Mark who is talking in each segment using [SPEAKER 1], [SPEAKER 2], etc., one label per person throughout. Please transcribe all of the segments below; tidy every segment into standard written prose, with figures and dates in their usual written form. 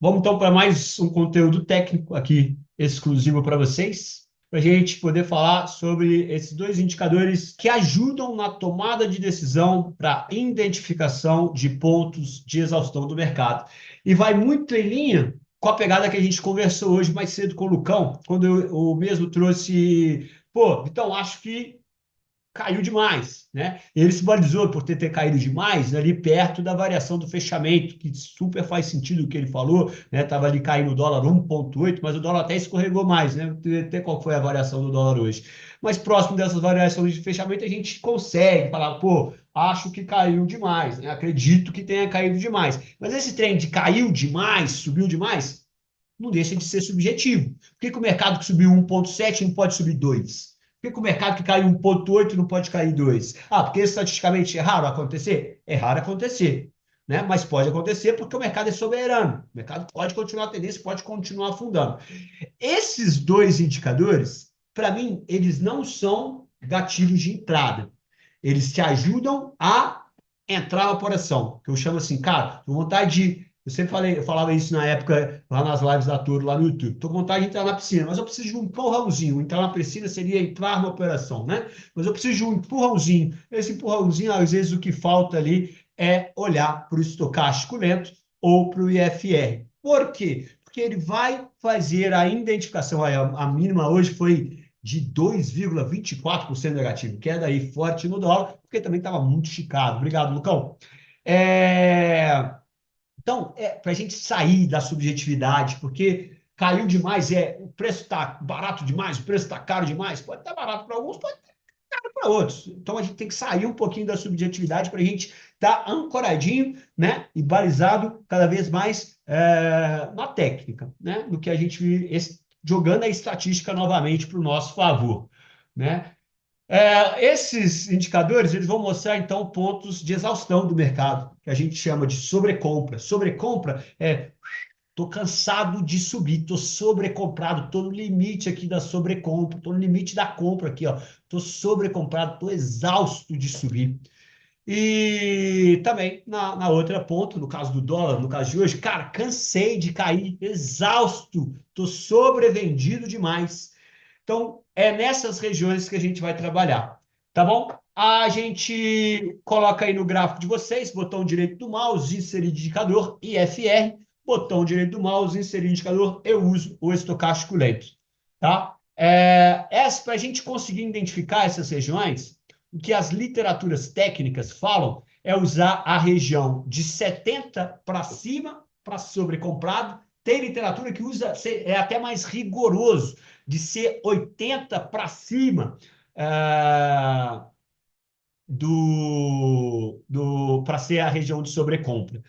[SPEAKER 1] Vamos então para mais um conteúdo técnico aqui, exclusivo para vocês, para a gente poder falar sobre esses dois indicadores que ajudam na tomada de decisão para identificação de pontos de exaustão do mercado. E vai muito em linha com a pegada que a gente conversou hoje mais cedo com o Lucão, quando eu mesmo trouxe, pô, então acho que caiu demais, né? Ele se balizou por ter caído demais ali perto da variação do fechamento, que super faz sentido o que ele falou, né? Tava ali caindo o dólar 1,8, mas o dólar até escorregou mais, né? Até qual foi a variação do dólar hoje. Mas próximo dessas variações de fechamento, a gente consegue falar, pô, acho que caiu demais, né? Acredito que tenha caído demais. Mas esse trend caiu demais, subiu demais, não deixa de ser subjetivo. Por que, que o mercado que subiu 1,7 não pode subir 2? Por que, que o mercado que caiu 1,8 não pode cair 2? Ah, porque estatisticamente é raro acontecer? É raro acontecer. Né? Mas pode acontecer porque o mercado é soberano. O mercado pode continuar a tendência, pode continuar afundando. Esses dois indicadores, para mim, eles não são gatilhos de entrada. Eles te ajudam a entrar na operação. Que eu chamo assim, cara, tô com vontade de. Eu sempre falei, eu falava isso na época, lá nas lives da Toro, lá no YouTube. Tô com vontade de entrar na piscina, mas eu preciso de um empurrãozinho. Entrar na piscina seria entrar na operação, né? Mas eu preciso de um empurrãozinho. Esse empurrãozinho, às vezes, o que falta ali é olhar para o estocástico lento ou para o IFR. Por quê? Porque ele vai fazer a identificação. A mínima hoje foi de 2,24% negativo, queda aí forte no dólar, porque também estava muito esticado. Obrigado, Lucão. É... Então, para a gente sair da subjetividade, porque caiu demais, o preço está barato demais, o preço está caro demais, pode estar barato para alguns, pode estar caro para outros. Então, a gente tem que sair um pouquinho da subjetividade para a gente estar ancoradinho, né, e balizado cada vez mais na técnica, né, no que a gente jogando a estatística novamente para o nosso favor, né? Esses indicadores eles vão mostrar então pontos de exaustão do mercado, que a gente chama de sobrecompra. Sobrecompra é estou cansado de subir, estou sobrecomprado, estou no limite aqui da sobrecompra, estou no limite da compra aqui, ó. Estou sobrecomprado, estou exausto de subir. E também na outra ponta, no caso do dólar, no caso de hoje, cara, cansei de cair, exausto, estou sobrevendido demais. Então, é nessas regiões que a gente vai trabalhar, tá bom? A gente coloca aí no gráfico de vocês, botão direito do mouse, inserir indicador, IFR, botão direito do mouse, inserir indicador, eu uso o estocástico lento, tá? Para a gente conseguir identificar essas regiões, o que as literaturas técnicas falam é usar a região de 70 para cima, para sobrecomprado. Tem literatura que usa, é até mais rigoroso, de ser 80 para cima para ser a região de sobrecompra.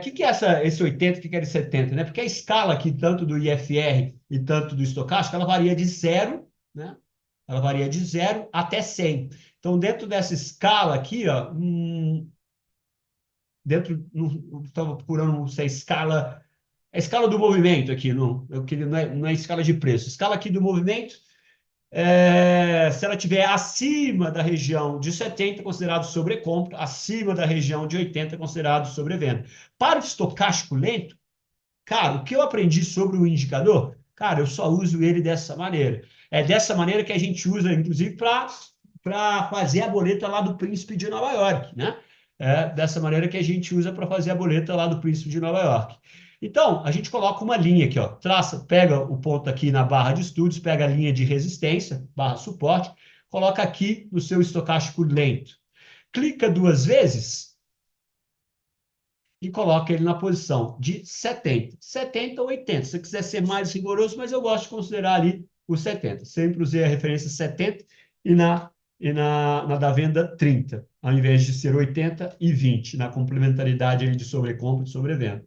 [SPEAKER 1] Que é esse 80, que é esse 70? Né? Porque a escala aqui, tanto do IFR e tanto do estocástico, ela varia de zero, né? Ela varia de 0 até 100. Então, dentro dessa escala aqui, ó, estava procurando se a escala. A escala do movimento aqui, não é escala de preço. Escala aqui do movimento, se ela estiver acima da região de 70, considerado sobrecompra, acima da região de 80, considerado sobrevenda. Para o estocástico lento, cara, o que eu aprendi sobre o indicador, cara, eu só uso ele dessa maneira. É dessa maneira que a gente usa, inclusive, para fazer a boleta lá do Príncipe de Nova York, né? É dessa maneira que a gente usa para fazer a boleta lá do Príncipe de Nova York. Então, a gente coloca uma linha aqui, ó, traça, pega o ponto aqui na barra de estudos, pega a linha de resistência, barra suporte, coloca aqui no seu estocástico lento. Clica duas vezes e coloca ele na posição de 70. 70 ou 80. Se você quiser ser mais rigoroso, mas eu gosto de considerar ali o 70. Sempre usei a referência 70 e na da venda 30, ao invés de ser 80 e 20, na complementaridade ali de sobrecompra e de sobrevenda.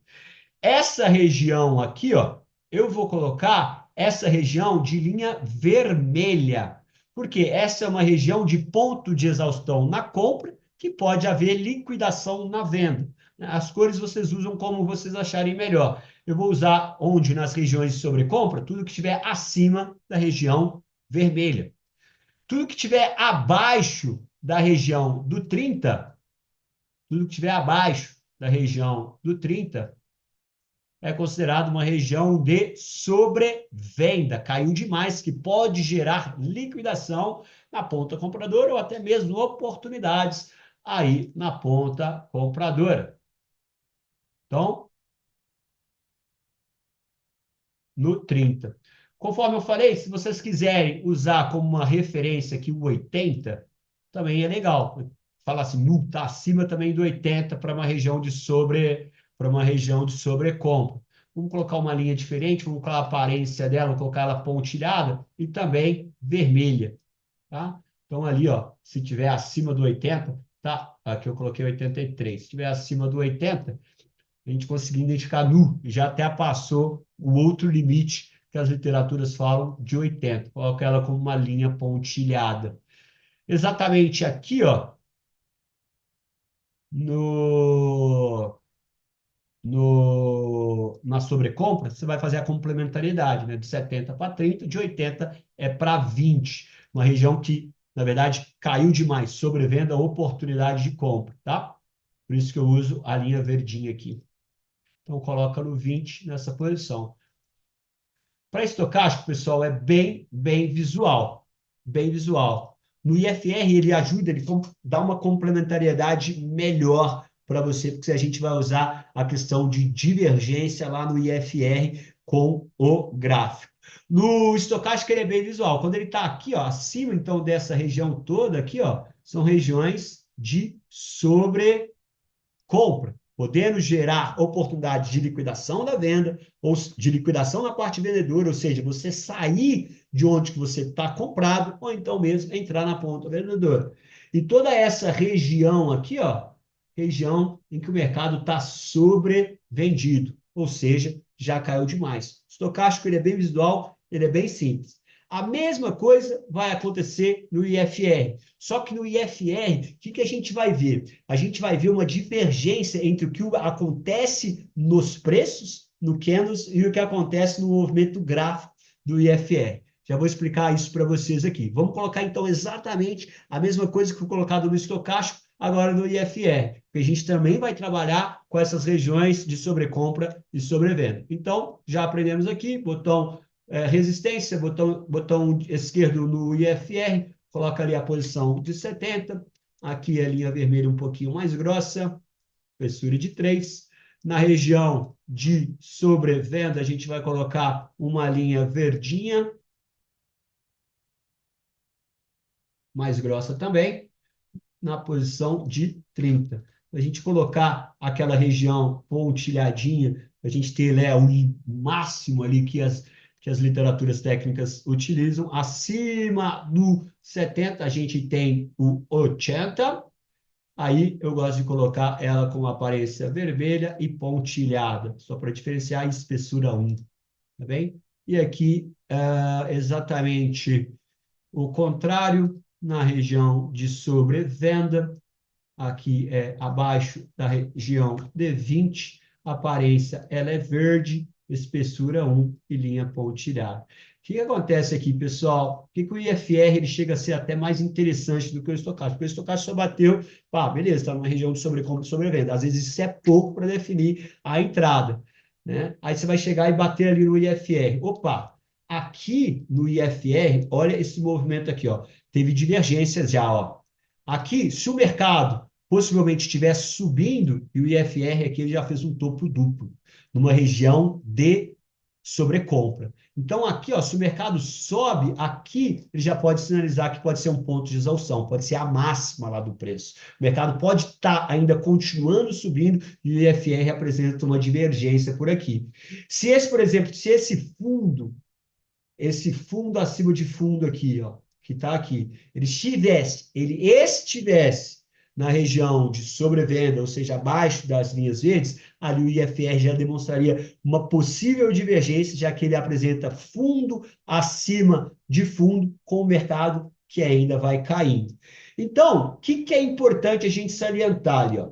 [SPEAKER 1] Essa região aqui, ó, eu vou colocar essa região de linha vermelha, porque essa é uma região de ponto de exaustão na compra, que pode haver liquidação na venda. As cores vocês usam como vocês acharem melhor. Eu vou usar onde nas regiões de sobrecompra, tudo que estiver acima da região vermelha. Tudo que estiver abaixo da região do 30, tudo que estiver abaixo da região do 30, é considerado uma região de sobrevenda. Caiu demais, que pode gerar liquidação na ponta compradora ou até mesmo oportunidades aí na ponta compradora. Então, no 30. Conforme eu falei, se vocês quiserem usar como uma referência aqui o 80, também é legal. Falar assim, está acima também do 80 para uma região de sobrecompra. Vamos colocar uma linha diferente, vamos colocar a aparência dela, vamos colocar ela pontilhada e também vermelha, tá? Então ali, ó, se tiver acima do 80, tá? Aqui eu coloquei 83. Se tiver acima do 80, a gente conseguiu identificar nu, já até passou o outro limite que as literaturas falam de 80. Coloca ela como uma linha pontilhada. Exatamente aqui, ó, no, na sobrecompra, você vai fazer a complementariedade, né? De 70 para 30, de 80 é para 20. Uma região que, na verdade, caiu demais. Sobrevenda, oportunidade de compra, tá? Por isso que eu uso a linha verdinha aqui. Então, coloca no 20 nessa posição. Para estocástico, pessoal, é bem visual. Bem visual. No IFR, ele ajuda, ele dá uma complementariedade melhor para você, porque a gente vai usar a questão de divergência lá no IFR com o gráfico. No estocástico, ele é bem visual. Quando ele está aqui, ó, acima, então, dessa região toda aqui, ó, são regiões de sobrecompra, podendo gerar oportunidade de liquidação da venda, ou de liquidação na parte vendedora, ou seja, você sair de onde que você está comprado, ou então mesmo entrar na ponta vendedora. E toda essa região aqui, ó, região em que o mercado está sobrevendido, ou seja, já caiu demais. O estocástico ele é bem visual, ele é bem simples. A mesma coisa vai acontecer no IFR. Só que no IFR, o que a gente vai ver? A gente vai ver uma divergência entre o que acontece nos preços, no Candles, e o que acontece no movimento gráfico do IFR. Já vou explicar isso para vocês aqui. Vamos colocar, então, exatamente a mesma coisa que foi colocado no estocástico, agora no IFR, porque a gente também vai trabalhar com essas regiões de sobrecompra e sobrevenda. Então, já aprendemos aqui, botão resistência, botão esquerdo no IFR, coloca ali a posição de 70, aqui a linha vermelha um pouquinho mais grossa, espessura de 3. Na região de sobrevenda, a gente vai colocar uma linha verdinha, mais grossa também, na posição de 30. A gente colocar aquela região pontilhadinha, a gente ter, né, o máximo ali que as literaturas técnicas utilizam. Acima do 70, a gente tem o 80. Aí eu gosto de colocar ela com aparência vermelha e pontilhada, só para diferenciar a espessura 1, tá bem? E aqui, exatamente o contrário, na região de sobrevenda, aqui é abaixo da região de 20, a aparência ela é verde, espessura 1 e linha pontilhada. O que acontece aqui, pessoal? Por que o IFR ele chega a ser até mais interessante do que o estocástico? Porque o estocástico só bateu, pá, beleza, está numa região de sobrecompra e sobrevenda. Às vezes isso é pouco para definir a entrada, né? Aí você vai chegar e bater ali no IFR. Opa, aqui no IFR, olha esse movimento aqui, ó. Teve divergências já, ó. Aqui, se o mercado possivelmente estivesse subindo, e o IFR aqui ele já fez um topo duplo, numa região de sobrecompra. Então, aqui, ó, se o mercado sobe, aqui ele já pode sinalizar que pode ser um ponto de exaustão, pode ser a máxima lá do preço. O mercado pode estar ainda continuando subindo e o IFR apresenta uma divergência por aqui. Se esse, por exemplo, se esse fundo acima de fundo aqui, ó, que está aqui, ele estivesse na região de sobrevenda, ou seja, abaixo das linhas verdes, ali o IFR já demonstraria uma possível divergência, já que ele apresenta fundo acima de fundo com o mercado que ainda vai caindo. Então, o que é importante a gente salientar ali, ó?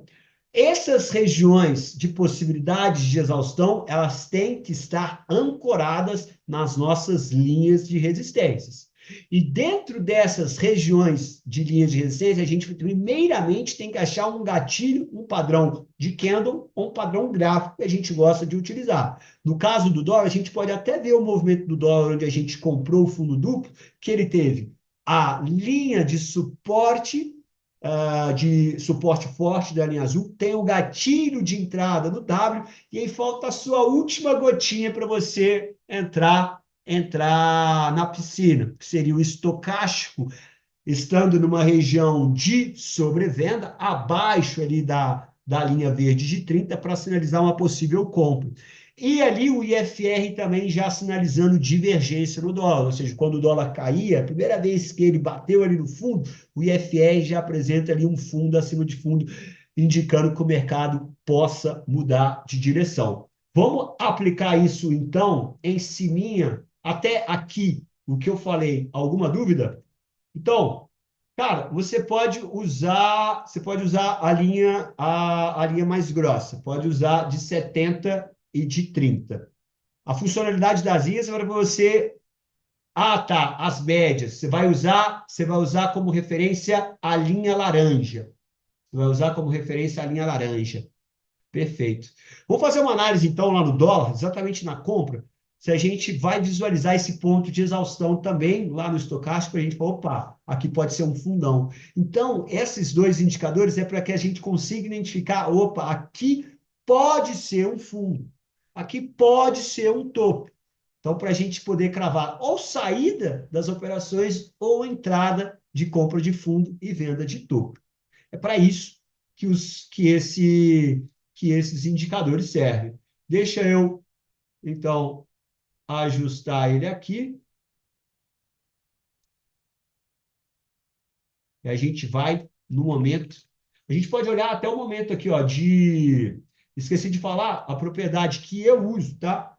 [SPEAKER 1] Essas regiões de possibilidades de exaustão, elas têm que estar ancoradas nas nossas linhas de resistências. E dentro dessas regiões de linhas de resistência, a gente primeiramente tem que achar um gatilho, um padrão de candle ou um padrão gráfico que a gente gosta de utilizar. No caso do dólar, a gente pode até ver o movimento do dólar onde a gente comprou o fundo duplo, que ele teve a linha de suporte forte da linha azul, tem o gatilho de entrada no W, e aí falta a sua última gotinha para você entrar na piscina, que seria o estocástico, estando numa região de sobrevenda, abaixo ali da linha verde de 30, para sinalizar uma possível compra. E ali o IFR também já sinalizando divergência no dólar, ou seja, quando o dólar caía, a primeira vez que ele bateu ali no fundo, o IFR já apresenta ali um fundo acima de fundo, indicando que o mercado possa mudar de direção. Vamos aplicar isso, então, em ciminha, até aqui, o que eu falei. Alguma dúvida? Então, cara, você pode usar a linha mais grossa, pode usar de 70 e de 30. A funcionalidade das linhas é para você. Ah, tá, as médias. Você vai usar como referência a linha laranja. Você vai usar como referência a linha laranja. Perfeito. Vamos fazer uma análise, então, lá no dólar, exatamente na compra, se a gente vai visualizar esse ponto de exaustão também lá no estocástico, a gente fala, opa, aqui pode ser um fundão. Então, esses dois indicadores é para que a gente consiga identificar, opa, aqui pode ser um fundo, aqui pode ser um topo. Então, para a gente poder cravar ou saída das operações ou entrada de compra de fundo e venda de topo. É para isso que esses indicadores servem. Deixa eu, então, ajustar ele aqui. E a gente vai no momento. A gente pode olhar até o momento aqui, ó, de. Esqueci de falar a propriedade que eu uso, tá?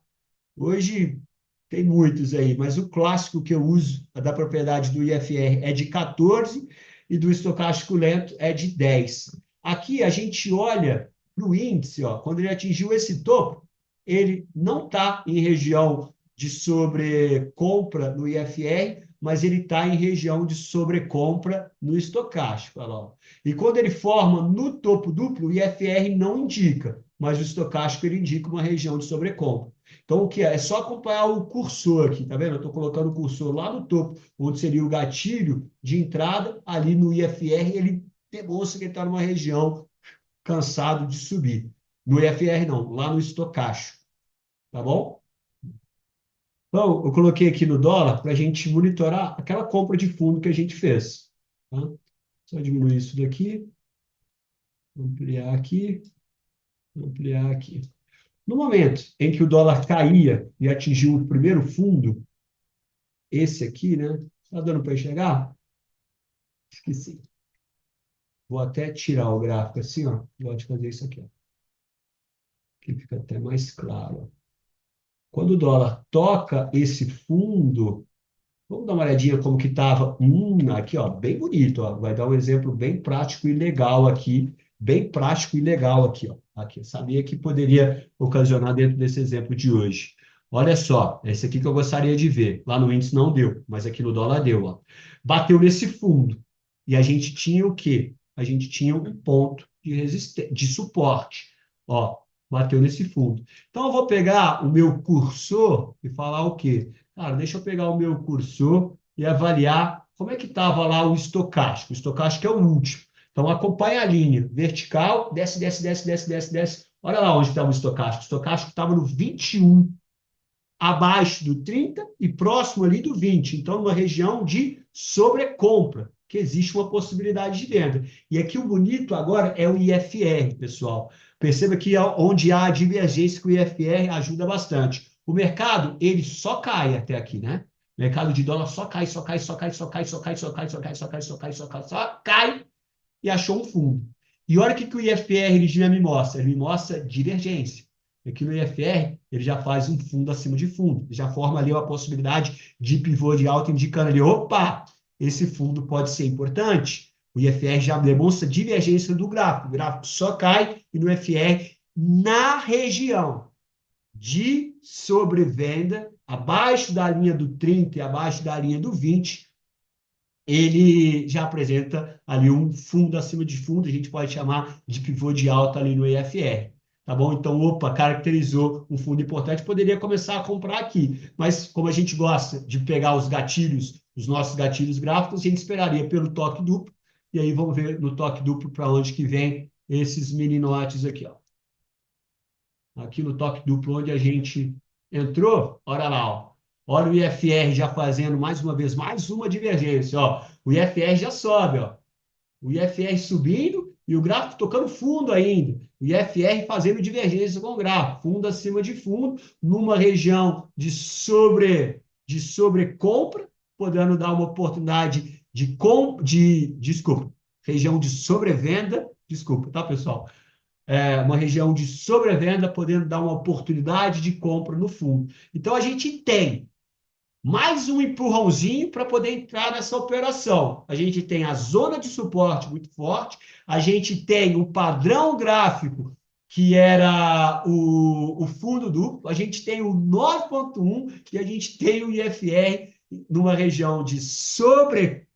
[SPEAKER 1] Hoje tem muitos aí, mas o clássico que eu uso da propriedade do IFR é de 14 e do estocástico lento é de 10. Aqui a gente olha para o índice, ó, quando ele atingiu esse topo, ele não está em região de sobrecompra no IFR, mas ele está em região de sobrecompra no estocástico. Olha lá. E quando ele forma no topo duplo, o IFR não indica, mas o estocástico ele indica uma região de sobrecompra. Então, o que é? É só acompanhar o cursor aqui, tá vendo? Eu estou colocando o cursor lá no topo, onde seria o gatilho de entrada, ali no IFR, ele demonstra que ele está numa região cansado de subir. No IFR não, lá no estocástico, tá bom? Então, eu coloquei aqui no dólar para a gente monitorar aquela compra de fundo que a gente fez. Tá? Só diminuir isso daqui, ampliar aqui, ampliar aqui. No momento em que o dólar caía e atingiu o primeiro fundo, esse aqui, né? Está dando para enxergar? Esqueci. Vou até tirar o gráfico assim, ó. Pode fazer isso aqui, ó. Que fica até mais claro. Quando o dólar toca esse fundo, vamos dar uma olhadinha como que estava. Aqui, ó, bem bonito, ó. Vai dar um exemplo bem prático e legal aqui. Bem prático e legal aqui, ó. Aqui, sabia que poderia ocasionar dentro desse exemplo de hoje. Olha só, esse aqui que eu gostaria de ver. Lá no índice não deu, mas aqui no dólar deu, ó. Bateu nesse fundo. E a gente tinha o quê? A gente tinha um ponto de suporte. Ó, bateu nesse fundo. Então, eu vou pegar o meu cursor e falar o quê? Cara, deixa eu pegar o meu cursor e avaliar como é que estava lá o estocástico. O estocástico é o último. Então, acompanha a linha vertical, desce, desce, desce, desce, desce, desce. Olha lá onde estava o estocástico. O estocástico estava no 21, abaixo do 30 e próximo ali do 20. Então, numa região de sobrecompra, que existe uma possibilidade de venda. E aqui o bonito agora é o IFR, pessoal. Perceba que onde há divergência com o IFR ajuda bastante. O mercado, ele só cai até aqui, né? O mercado de dólar só cai, só cai, só cai, só cai, só cai, só cai, só cai, só cai, só cai, só cai, só cai e achou um fundo. E olha o que o IFR ele já me mostra. Ele me mostra divergência. Aqui no IFR, ele já faz um fundo acima de fundo. Já forma ali uma possibilidade de pivô de alta, indicando ali, opa, esse fundo pode ser importante. O IFR já demonstra divergência do gráfico. O gráfico só cai e no IFR, na região de sobrevenda, abaixo da linha do 30 e abaixo da linha do 20, ele já apresenta ali um fundo acima de fundo, a gente pode chamar de pivô de alta ali no IFR. Tá bom? Então, opa, caracterizou um fundo importante, poderia começar a comprar aqui. Mas, como a gente gosta de pegar os gatilhos, os nossos gatilhos gráficos, a gente esperaria pelo toque duplo. E aí, vamos ver no toque duplo para onde que vem esses mini lotes aqui, ó. Aqui no toque duplo, onde a gente entrou, olha lá, ó. Olha o IFR já fazendo mais uma vez, mais uma divergência, ó. O IFR já sobe, ó. O IFR subindo e o gráfico tocando fundo ainda. O IFR fazendo divergência com o gráfico, fundo acima de fundo, numa região de sobrecompra, podendo dar uma oportunidade desculpa, região de sobrevenda, desculpa, tá, pessoal? Uma região de sobrevenda, podendo dar uma oportunidade de compra no fundo. Então, a gente tem mais um empurrãozinho para poder entrar nessa operação. A gente tem a zona de suporte muito forte, a gente tem o padrão gráfico, que era o fundo duplo, a gente tem o 9,1 e a gente tem o IFR numa região de sobrevenda,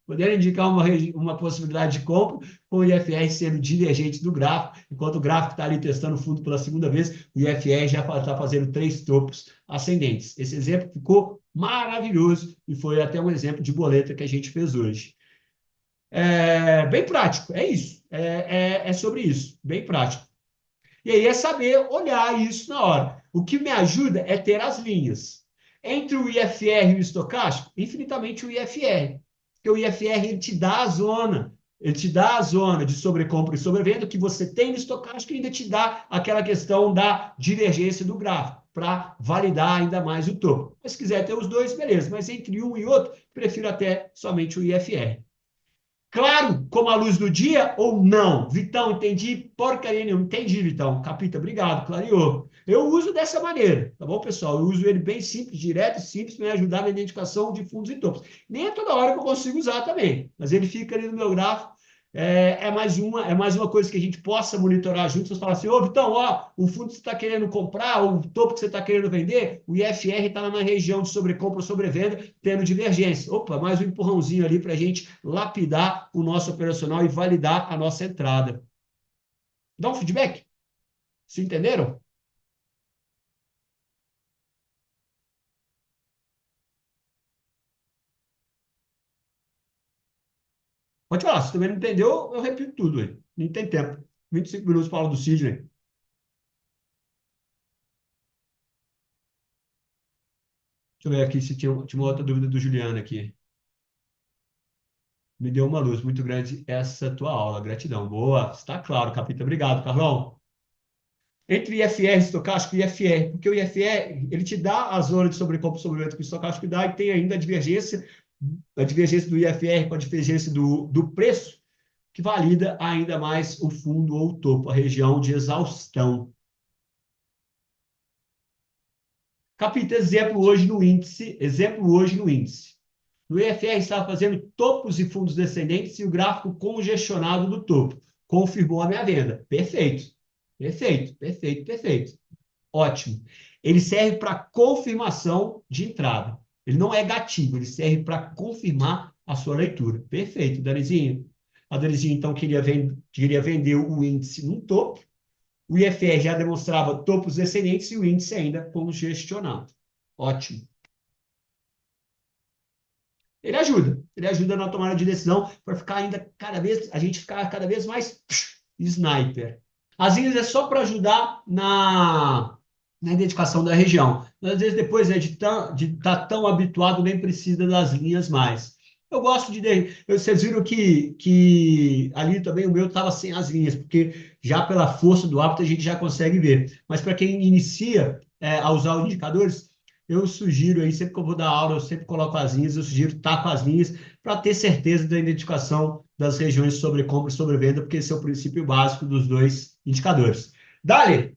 [SPEAKER 1] podendo indicar uma possibilidade de compra, com o IFR sendo divergente do gráfico, enquanto o gráfico está ali testando o fundo pela segunda vez, o IFR já está fazendo 3 topos ascendentes. Esse exemplo ficou maravilhoso e foi até um exemplo de boleta que a gente fez hoje. Bem prático, é isso. É sobre isso, bem prático. E aí é saber olhar isso na hora. O que me ajuda é ter as linhas. Entre o IFR e o estocástico, infinitamente o IFR. Porque o IFR ele te dá a zona. Ele te dá a zona de sobrecompra e sobrevenda que você tem no estocástico e ainda te dá aquela questão da divergência do gráfico, para validar ainda mais o topo. Mas se quiser ter os dois, beleza. Mas entre um e outro, prefiro até somente o IFR. Claro, como a luz do dia ou não? Vitão, entendi porcaria nenhuma. Entendi, Vitão. Capita, obrigado, clareou. Eu uso dessa maneira, tá bom, pessoal? Eu uso ele bem simples, direto e simples, para me ajudar na identificação de fundos e topos. Nem é toda hora que eu consigo usar também, mas ele fica ali no meu gráfico. É mais uma coisa que a gente possa monitorar juntos. Você fala assim, ô Vitão, ó, o fundo que você está querendo comprar, o topo que você está querendo vender, o IFR está na região de sobrecompra ou sobrevenda, tendo divergência. Opa, mais um empurrãozinho ali para a gente lapidar o nosso operacional e validar a nossa entrada. Dá um feedback? Se entenderam? Pode falar, se também não entendeu, eu repito tudo aí. Não tem tempo. 25 minutos para aula do Sidney. Deixa eu ver aqui se tinha uma outra dúvida do Juliano aqui. Me deu uma luz muito grande essa tua aula. Gratidão. Boa. Está claro, Capita. Obrigado, Carlão. Entre IFR, estocástico e IFR, porque o IFR ele te dá a zona de sobrecompra e sobrevento que o estocástico dá e tem ainda a divergência do IFR com a divergência do preço, que valida ainda mais o fundo ou o topo, a região de exaustão. Capita, exemplo hoje no índice. No IFR estava fazendo topos e fundos descendentes e o gráfico congestionado do topo. Confirmou a minha venda. Perfeito. Perfeito, perfeito, perfeito. Ótimo. Ele serve para confirmação de entrada. Ele não é gatilho, ele serve para confirmar a sua leitura. Perfeito, Danizinho. A Danizinho, então, queria vender o índice num topo. O IFR já demonstrava topos descendentes e o índice ainda congestionado. Ótimo. Ele ajuda na tomada de decisão para ficar ainda a gente ficar cada vez mais sniper. Às vezes é só para ajudar na identificação da região. Às vezes, depois de estar tão habituado, nem precisa das linhas mais. Eu gosto Vocês viram que ali também o meu estava sem as linhas, porque já pela força do hábito a gente já consegue ver. Mas para quem inicia a usar os indicadores, eu sugiro aí, sempre que eu vou dar aula, eu sempre coloco as linhas, eu sugiro estar com as linhas para ter certeza da identificação das regiões sobre compra e sobre venda, porque esse é o princípio básico dos dois indicadores. Dali,